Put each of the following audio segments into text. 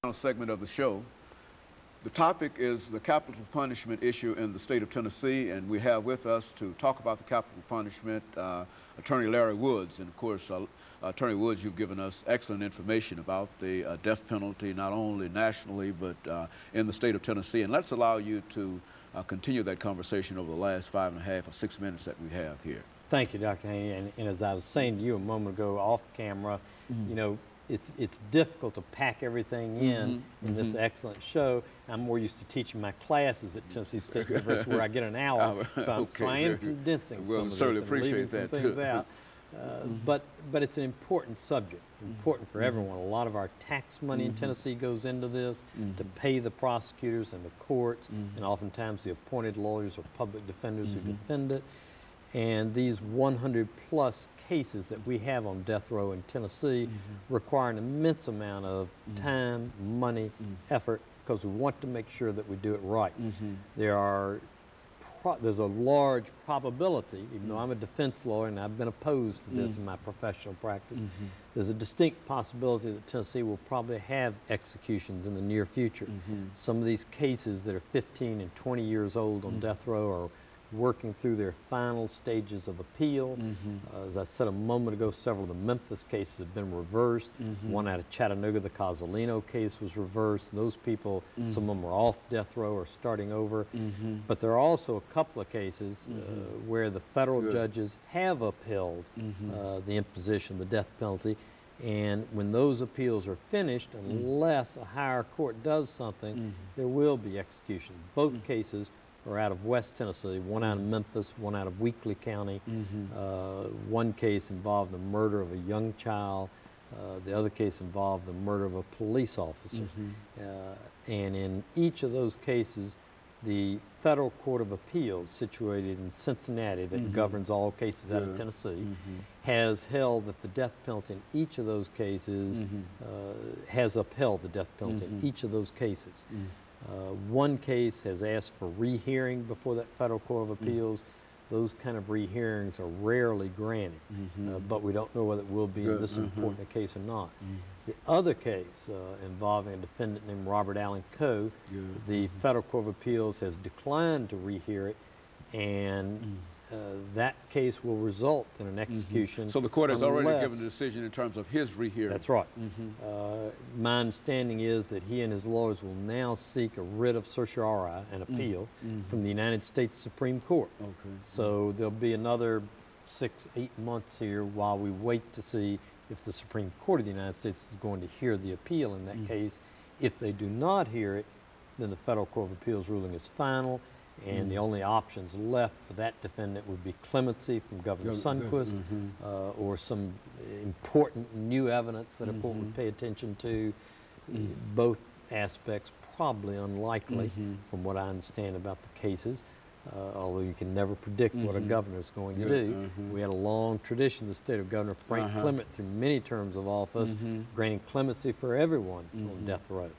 Final segment of the show. The topic is the capital punishment issue in the state of Tennessee, and we have with us to talk about the capital punishment Attorney Larry Woods. And of course, Attorney Woods, you've given us excellent information about the death penalty, not only nationally, but in the state of Tennessee. And let's allow you to continue that conversation over the last 5.5 or 6 minutes that we have here. Thank you, Dr. Haney. And as I was saying to you a moment ago off camera, you know, it's difficult to pack everything in this excellent show. I'm more used to teaching my classes at Tennessee State University where I get an hour, so I am condensing some of this and leaving some things out. But it's an important subject, important for everyone. A lot of our tax money in Tennessee goes into this to pay the prosecutors and the courts, and oftentimes the appointed lawyers or public defenders who defend it. And these 100+ cases that we have on death row in Tennessee require an immense amount of time, money, effort, because we want to make sure that we do it right. There's a large probability, even though I'm a defense lawyer and I've been opposed to this in my professional practice, there's a distinct possibility that Tennessee will probably have executions in the near future. Some of these cases that are 15 and 20 years old on death row are working through their final stages of appeal. As I said a moment ago, several of the Memphis cases have been reversed. One out of Chattanooga, the Cozzolino case, was reversed. Those people, some of them are off death row or starting over. But there are also a couple of cases where the federal judges have upheld the imposition of the death penalty. And when those appeals are finished, unless a higher court does something, there will be execution. Both cases are out of West Tennessee, one out of Memphis, one out of Weakley County. One case involved the murder of a young child. The other case involved the murder of a police officer. And in each of those cases, the Federal Court of Appeals, situated in Cincinnati, that governs all cases out of Tennessee, has held that the death penalty in each of those cases, has upheld the death penalty in each of those cases. One case has asked for rehearing before that Federal Court of Appeals. Those kind of rehearings are rarely granted, but we don't know whether it will be in this important a case or not. The other case involving a defendant named Robert Allen Coe, the Federal Court of Appeals has declined to rehear it, and that case will result in an execution. So the court has already given a decision in terms of his rehearing. That's right. My understanding is that he and his lawyers will now seek a writ of certiorari, an appeal, from the United States Supreme Court. So there'll be another 6-8 months here while we wait to see if the Supreme Court of the United States is going to hear the appeal in that case. If they do not hear it, then the Federal Court of Appeals ruling is final. And the only options left for that defendant would be clemency from Governor Sundquist, or some important new evidence that a court would pay attention to. Both aspects probably unlikely from what I understand about the cases, although you can never predict what a governor is going to do. We had a long tradition in the state of Governor Frank Clement through many terms of office, granting clemency for everyone on death row.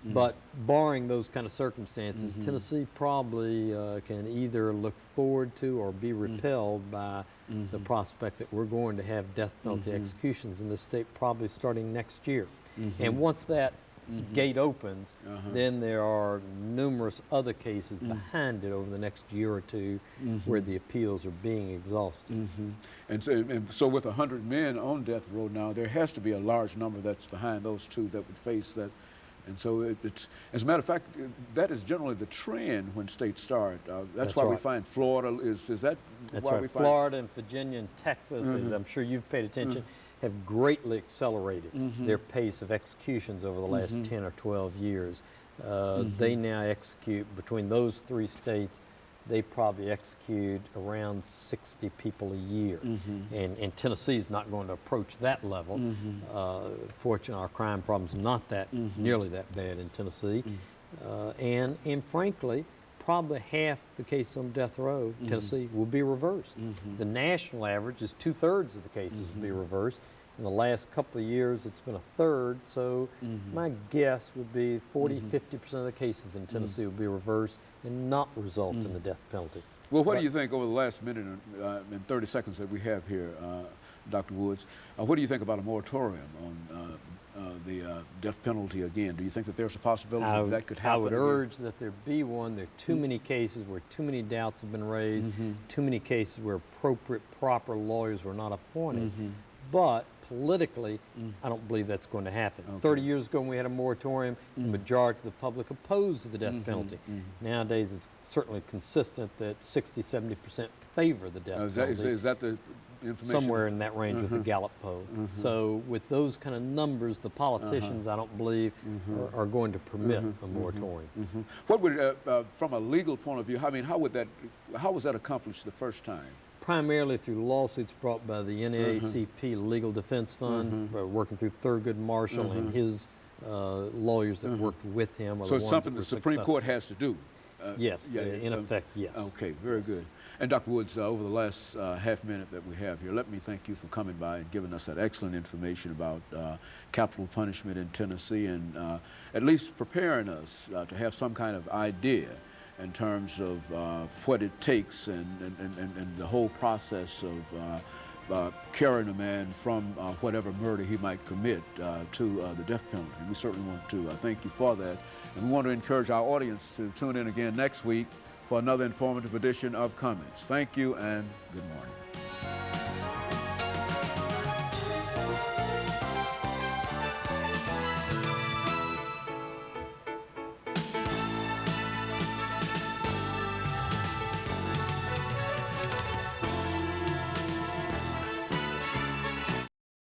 But barring those kind of circumstances, Tennessee probably can either look forward to or be repelled by the prospect that we're going to have death penalty executions in this state probably starting next year. And once that gate opens, then there are numerous other cases behind it over the next year or two where the appeals are being exhausted. And so with 100 men on death row now, there has to be a large number that's behind those two that would face that. And so it's, as a matter of fact, that is generally the trend when states start. That's why we find Florida is that why we find Florida and Virginia and Texas, as I'm sure you've paid attention, have greatly accelerated their pace of executions over the last 10 or 12 years. They now execute, between those 3 states, they probably execute around 60 people a year. And Tennessee's not going to approach that level. Fortunately, our crime problem's not that nearly that bad in Tennessee. And frankly, probably half the cases on death row in Tennessee will be reversed. The national average is 2/3 of the cases will be reversed. In the last couple of years, it's been 1/3. So my guess would be 40–50% of the cases in Tennessee will be reversed and not result in the death penalty. Well, what do you think over the last minute and 30 seconds that we have here, Dr. Woods, what do you think about a moratorium on death penalty again. Do you think that there's a possibility that that could happen? I would again? urge that there be one. There are too many cases where too many doubts have been raised, too many cases where appropriate, proper lawyers were not appointed. But politically, I don't believe that's going to happen. 30 years ago when we had a moratorium, the majority of the public opposed the death penalty. Nowadays, it's certainly consistent that 60, 70% favor the death penalty. Is that the information? Somewhere in that range with the Gallup poll. So with those kind of numbers, the politicians, I don't believe, are going to permit a moratorium. What would, from a legal point of view, I mean, how was that accomplished the first time? Primarily through lawsuits brought by the NAACP Legal Defense Fund, working through Thurgood Marshall and his lawyers that worked with him. So it's something the Supreme Court has to do? Yes, in effect, yes. Okay, very good. And Dr. Woods, over the last half minute that we have here, let me thank you for coming by and giving us that excellent information about capital punishment in Tennessee and at least preparing us to have some kind of idea in terms of what it takes and the whole process of carrying a man from whatever murder he might commit to the death penalty. We certainly want to thank you for that. And we want to encourage our audience to tune in again next week for another informative edition of Comments. Thank you and good morning.